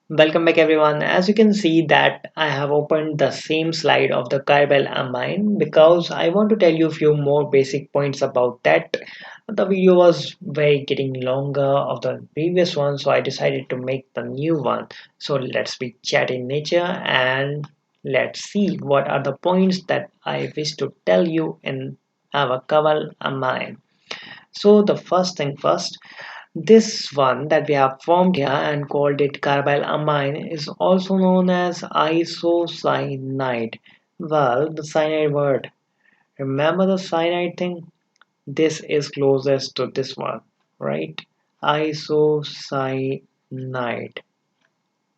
Welcome back everyone. As you can see that I have opened the same slide of the Carbylamine because I want to tell you a few more basic points about that. The video was very getting longer of the previous one, so I decided to make the new one. So let's be chat in nature and let's see what are the points that I wish to tell you in our Carbylamine. So the first thing first, this one that we have formed here and called it carbylamine is also known as isocyanide. Well, the cyanide word. Remember the cyanide thing? This is closest to this one, right? Isocyanide.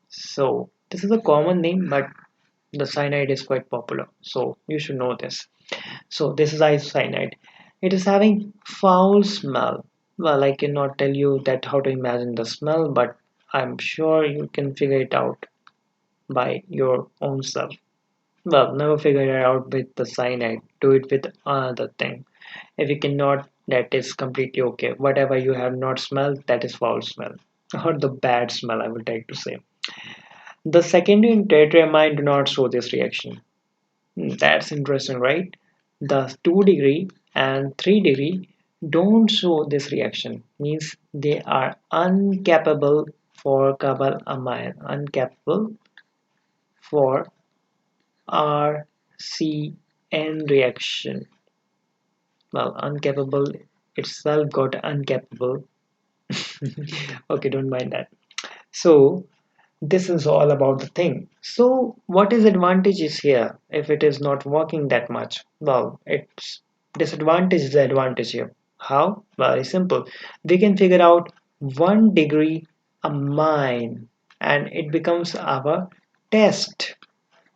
So, this is a common name, but the cyanide is quite popular. So, you should know this. So this is isocyanide. It is having foul smell. Well, I cannot tell you that how to imagine the smell, but I'm sure you can figure it out by your own self. Well, never figure it out with the cyanide. Do it with another thing. If you cannot, that is completely okay. Whatever you have not smelled, that is foul smell. Or the bad smell, I would like to say. The secondary and tertiary amine do not show this reaction. That's interesting, right? The 2 degree and 3 degree don't show this reaction, means they are incapable for carbylamine, incapable for RCN reaction. Well, incapable itself got incapable. Okay, don't mind that. So this is all about the thing. So what is advantages here if it is not working that much? Well, it's disadvantage is the advantage here. How? Very simple. We can figure out 1 degree amine and it becomes our test.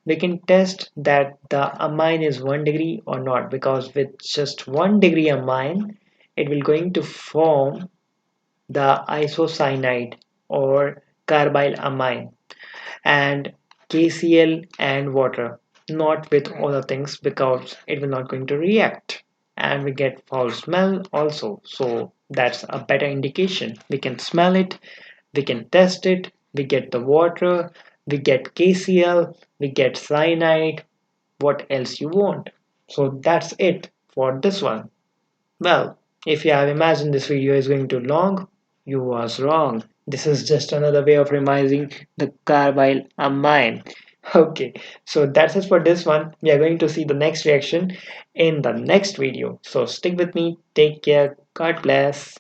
We can test that the amine is 1 degree or not, because with just 1 degree amine it will going to form the isocyanide or carbylamine and KCl and water, not with other things because it will not going to react. And we get foul smell also. So that's a better indication. We can smell it, we can test it, we get the water, we get KCl, we get cyanide. What else you want? So that's it for this one. Well, if you have imagined this video is going too long, you was wrong. This is just another way of reminding the carbonyl amine. Okay, so that's it for this one. We are going to see the next reaction in the next video. So stick with me. Take care. God bless.